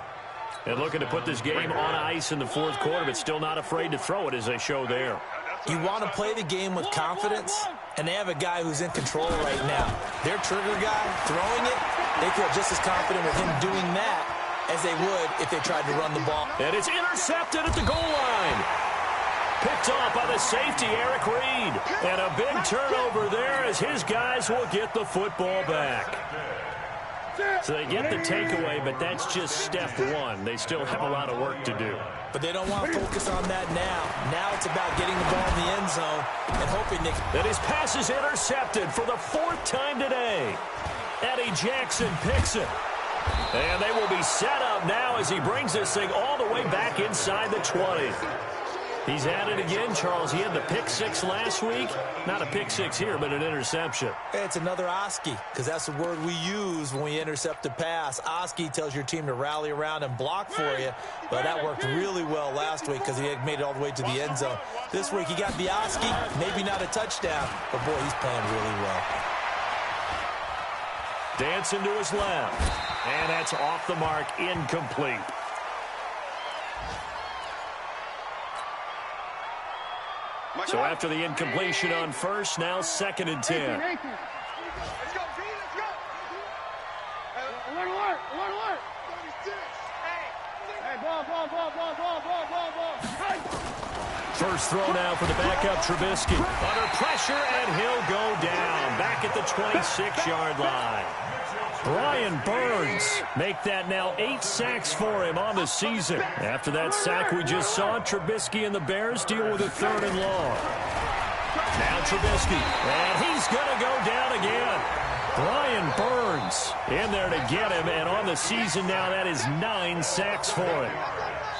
And looking to put this game on ice in the 4th quarter, but still not afraid to throw it as they show there. You want to play the game with confidence, and they have a guy who's in control right now. Their trigger guy throwing it, they feel just as confident with him doing that as they would if they tried to run the ball. And it's intercepted at the goal line. Picked off by the safety, Eric Reed. And a big turnover there as his guys will get the football back. So they get the takeaway, but that's just step 1. They still have a lot of work to do. But they don't want to focus on that now. Now it's about getting the ball in the end zone and hoping that his pass is intercepted for the 4th time today. Eddie Jackson picks it. And they will be set up now as he brings this thing all the way back inside the 20. He's at it again, Charles. He had the pick 6 last week. Not a pick 6 here, but an interception. It's another Oski, because that's the word we use when we intercept a pass. Oski tells your team to rally around and block for you. But that worked really well last week because he had made it all the way to the end zone. This week he got the Oski, maybe not a touchdown, but boy, he's playing really well. Dancing to his left. And that's off the mark, incomplete. So after the incompletion on first, now 2nd and 10. Let's go, B, let's go. Alert. 36. Hey, ball. First throw now for the backup Trubisky. Under pressure, and he'll go down. Back at the 26-yard line. Brian Burns make that now 8 sacks for him on the season. After that sack we just saw, Trubisky and the Bears deal with a 3rd and long. Now Trubisky, and he's going to go down again. Brian Burns in there to get him, and on the season now that is 9 sacks for him.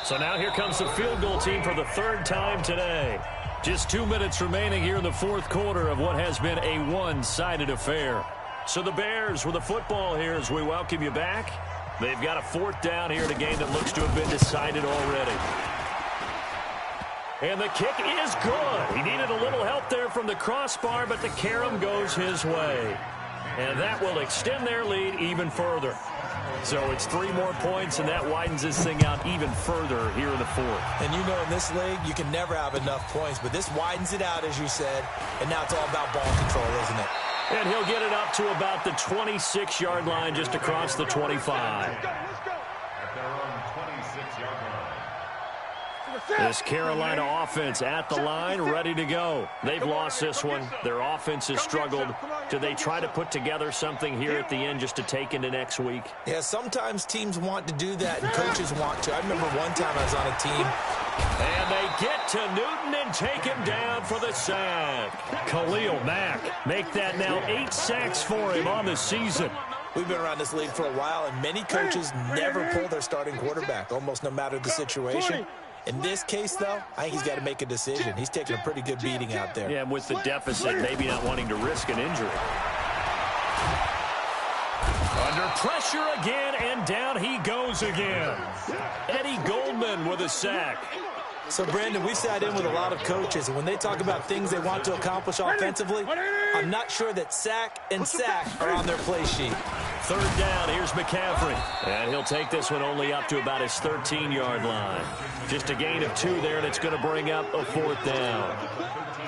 So now here comes the field goal team for the 3rd time today. Just 2 minutes remaining here in the 4th quarter of what has been a one-sided affair. So the Bears with the football here as we welcome you back. They've got a 4th down here in a game that looks to have been decided already. And the kick is good. He needed a little help there from the crossbar, but the carom goes his way. And that will extend their lead even further. So it's 3 more points, and that widens this thing out even further here in the 4th. And you know, in this league, you can never have enough points, but this widens it out, as you said, and now it's all about ball control, isn't it? And he'll get it up to about the 26-yard line, just across the 25. At their own 26-yard line. This Carolina offense at the line, ready to go. They've lost this one. Their offense has struggled. Do they try to put together something here at the end just to take into next week? Yeah, sometimes teams want to do that, and coaches want to. I remember one time I was on a team. And they get to Newton and take him down for the sack. Khalil Mack make that now 8 sacks for him on the season. We've been around this league for a while, and many coaches never pull their starting quarterback, almost no matter the situation. In this case, though, I think he's got to make a decision. He's taking a pretty good beating out there. Yeah, with the deficit, maybe not wanting to risk an injury. Under pressure again, and down he goes again. Eddie Goldman with a sack. So, Brandon, we sat in with a lot of coaches, and when they talk about things they want to accomplish offensively, I'm not sure that sack and sack are on their play sheet. 3rd down, here's McCaffrey. And he'll take this one only up to about his 13-yard line. Just a gain of 2 there, and it's going to bring up a 4th down.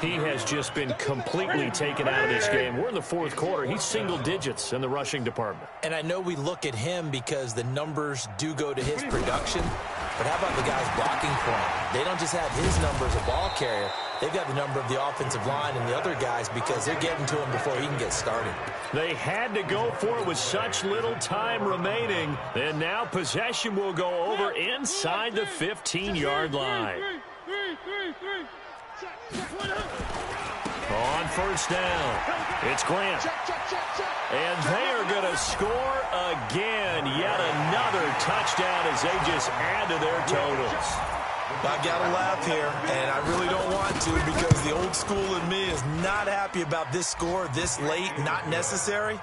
He has just been completely taken out of this game. We're in the 4th quarter. He's single digits in the rushing department. And I know we look at him because the numbers do go to his production, but how about the guy's blocking point? They don't just have his number as a ball carrier. They've got the number of the offensive line and the other guys because they're getting to him before he can get started. They had to go for it with such little time remaining. And now possession will go over inside the 15-yard line. On 1st down, it's Grant. And they are going to score again. Yet another touchdown as they just add to their totals. I've got to laugh here, and I really don't want to because the old school in me is not happy about this score this late, not necessary.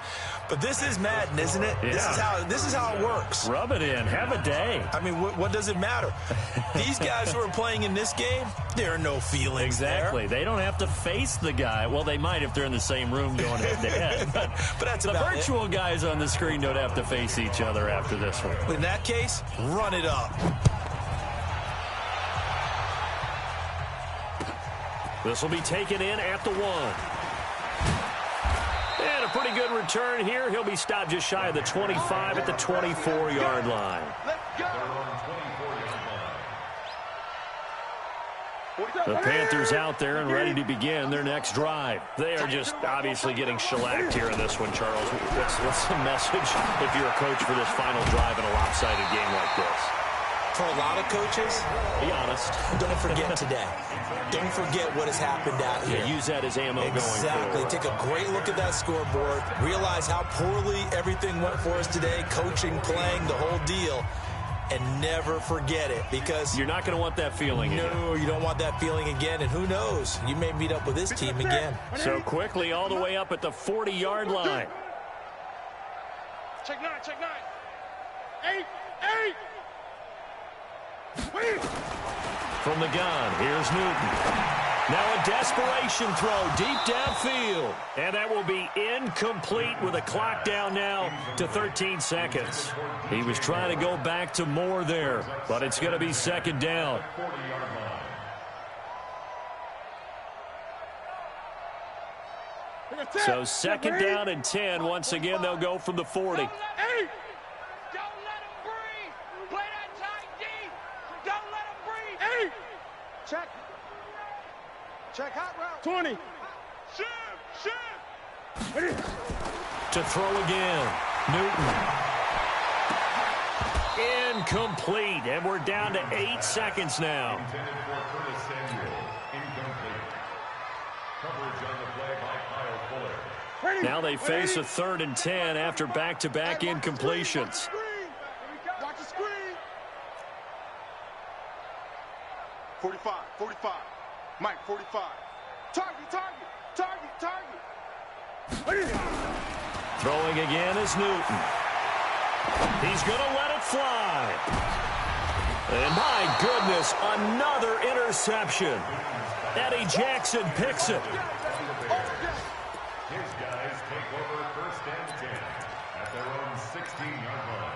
But this is Madden, isn't it? Yeah. This is how it works. Rub it in. Have a day. I mean, what does it matter? These guys who are playing in this game, there are no feelings Exactly. there. They don't have to face the guy. Well, they might if they're in the same room going head-to-head. But that's the about virtual guys on the screen don't have to face each other after this one. In that case, run it up. This will be taken in at the 1. And a pretty good return here. He'll be stopped just shy of the 25 at the 24-yard line. The Panthers out there and ready to begin their next drive. They are just obviously getting shellacked here in this one, Charles. What's the message if you're a coach for this final drive in a lopsided game like this? For a lot of coaches, be honest. Don't forget today. Don't forget what has happened out here. Yeah, use that as ammo going forward. Exactly. Take a great look at that scoreboard. Realize how poorly everything went for us today. Coaching, playing, the whole deal. And never forget it because you're not going to want that feeling again. No, you don't want that feeling again. And who knows? You may meet up with this team again. So quickly all the way up at the 40-yard line. Check 9. 8. From the gun, here's Newton. Now a desperation throw deep downfield. And that will be incomplete with a clock down now to 13 seconds. He was trying to go back to more there, but it's going to be second down. So second down and 10. Once again, they'll go from the 40. Don't let him breathe. Play that tight D. Don't let him breathe. Check. Check hot route. 20. Shift. To throw again. Newton. Incomplete. And we're down to 8 seconds now. Intended for Curtis Samuel. Incomplete. Coverage on the play by Kyle Fuller. Now they face a 3rd and 10 after back-to-back incompletions. Watch the screen. 45. Mike, 45. Target. Throwing again is Newton. He's going to let it fly. And my goodness, another interception. Eddie Jackson picks it. His guys take over 1st and 10 at their own 16-yard line.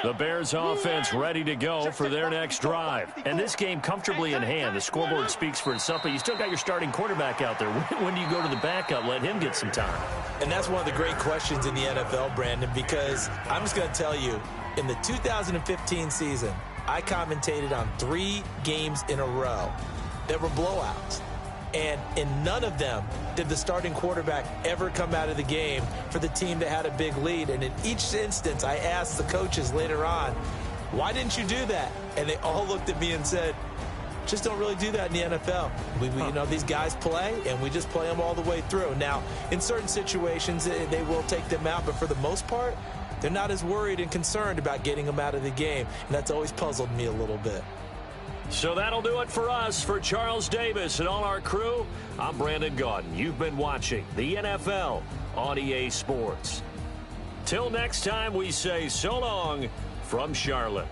The Bears offense ready to go for their next drive. And this game comfortably in hand. The scoreboard speaks for itself, but you still got your starting quarterback out there. When do you go to the backup? Let him get some time. And that's one of the great questions in the NFL, Brandon, because I'm just going to tell you, in the 2015 season, I commentated on 3 games in a row that were blowouts. And in none of them did the starting quarterback ever come out of the game for the team that had a big lead. And in each instance, I asked the coaches later on, why didn't you do that? And they all looked at me and said, just don't really do that in the NFL. You know, these guys play, and we just play them all the way through. Now, in certain situations, they will take them out, but for the most part, they're not as worried and concerned about getting them out of the game. And that's always puzzled me a little bit. So that'll do it for us. For Charles Davis and all our crew, I'm Brandon Gaudin. You've been watching the NFL on EA Sports. Till next time, we say so long from Charlotte.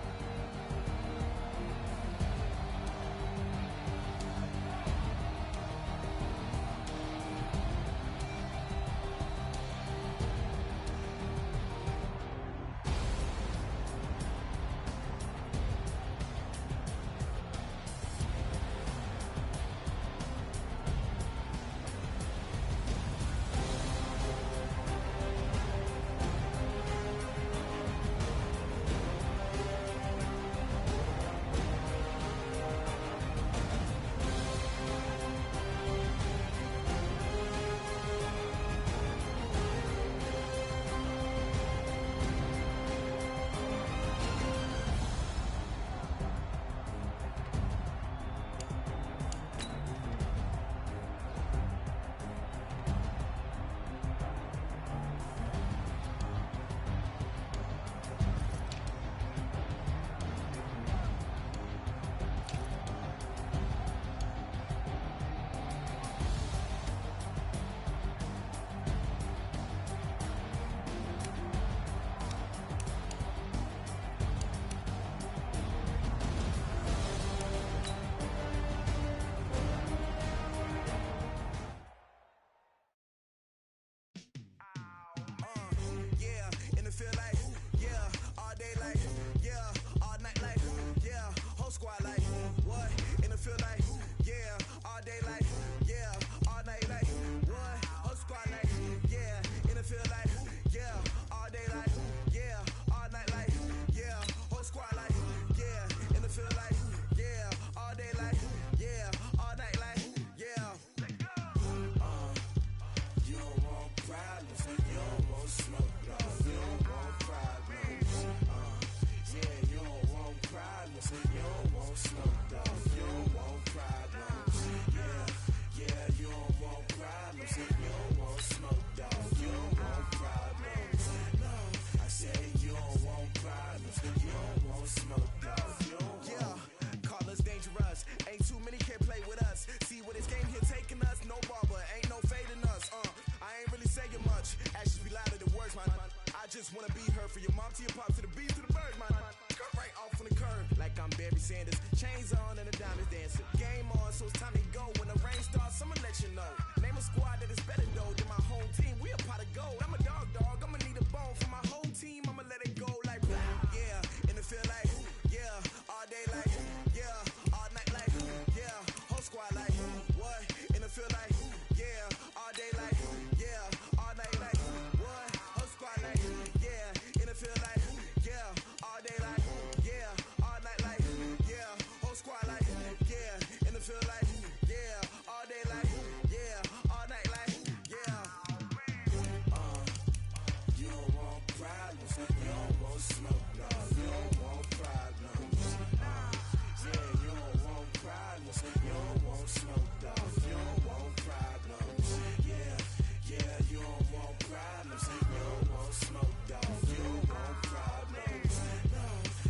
Just wanna be her for your mom to your pop to the beat to the bird, man. Cut right off. on the curb like I'm Barry Sanders. Chains on and the diamonds dancing. Game on, so it's time to go. When the rain starts, I'ma let you know. Name a squad that is better though than my home team. We a pot of gold. I'm a dog. I'ma need a bone for my whole team. I'ma let it go like yeah. In the field like yeah. All day like yeah. All night like yeah. Whole squad like what? In the field like yeah. All day like yeah. All night like what? Whole squad like yeah. In the field like yeah. All day like yeah. All night like yeah. Whole squad like yeah. In the field like yeah. All day like yeah. All night like yeah. You don't want problems. You don't want smoke. No, you don't want problems. Yeah, you don't want problems. You don't want smoke. Dog. You don't want problems. Yeah, you don't want problems. You don't want smoke. Dog. You don't want problems. No,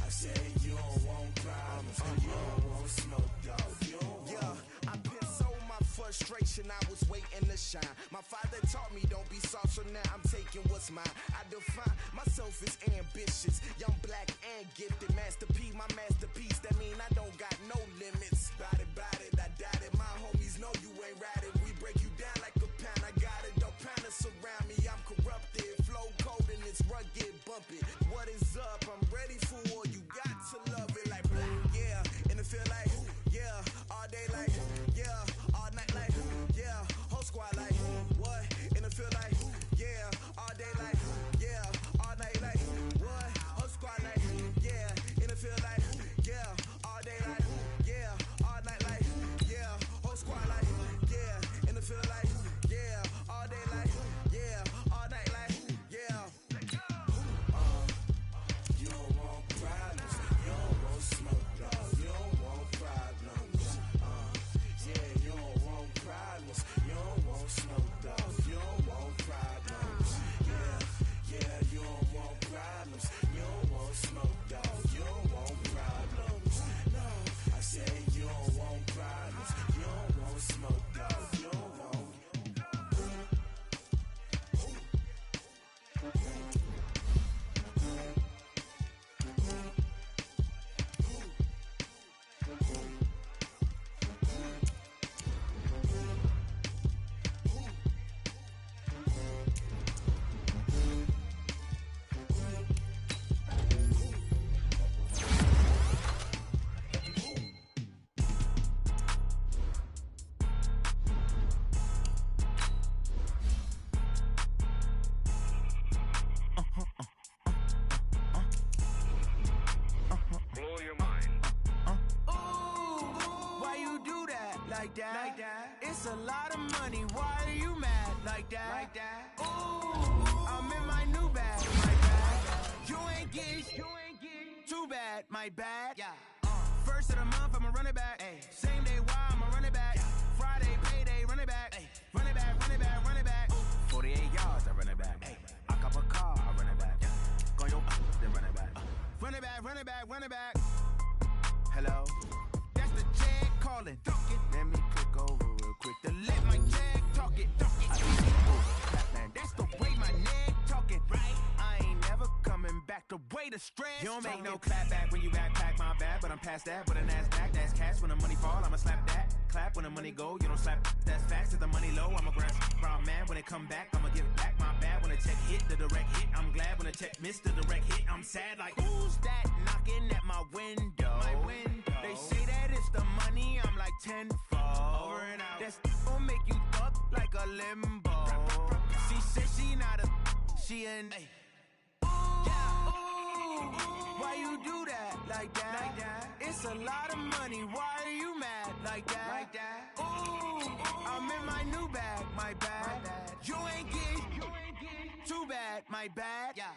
I said you don't want problems. You don't want smoke. Dog. You don't want. Yeah, I've been so my frustration. I was waiting to shine. My father taught me don't be soft, so now I'm taking what's mine. I define myself as ambitious, young, black, and gifted. Master P, my masterpiece. That mean I don't got no limits. Bout it, I doubt it. My homies know you ain't ratted. We break you down like a pound. I got it. Don't panic surround me. I'm corrupted. Flow cold and it's rugged, bumpy. What is up? I'm ready for war. You got to love it like black. Yeah, in the field like yeah. All day like yeah. All night like yeah. Whole squad like what? In the field like yeah. All day like yeah. All night like what? Whole squad like yeah. In the field like yeah. All day like yeah. All night like yeah. Whole squad like yeah. In the field like yeah. All day like yeah. All night like yeah. You don't want problems. You don't want smoke. No, you don't want problems. Yeah, you don't want problems. You don't want smoke. Dog. You don't want problems. Yeah, you don't want problems. You don't want smoke. Dog. You don't want problems. No, I said you don't want problems. You don't want smoke. Dog. You don't want. Blow your mind. Why you do that like that? It's a lot of money. Why are you mad like that? Ooh, I'm in my new bag. My bad. You ain't get too bad. My bad. Yeah. First of the month, I'ma run it back. Ay. Same day, why I'ma run it back. Friday, payday, run it back. Ay. Run it back, run it back, run it back. 48 yards, I run it back. Ay. I cop a car, I run it back. Go your then run it back. Run it back, run it back, run it back. Hello? That's the jag calling. Let me click over real quick to let my jag talk it. Man, that's the way my neck talking. Right? I ain't never coming back the way the stress. You don't make no clap back when you backpack my bag, but I'm past that. With a NASDAQ, that's cash. When the money fall, I'ma slap that. Clap when the money go, you don't slap. That's facts. If the money low, I'ma grab brown man. When it come back, I'ma give back my bad. When the check hit, the direct hit. I'm glad when the check missed the direct hit. I'm sad like who's that knocking at my window? My window. They say that it's the money. I'm like tenfold. Over and out. That's gon' make you fuck like a limbo. She said she not a, she an. Why you do that like that? It's a lot of money. Why are you mad like that? Ooh, I'm in my new bag. My bad. You ain't get too bad. My bad. Yeah.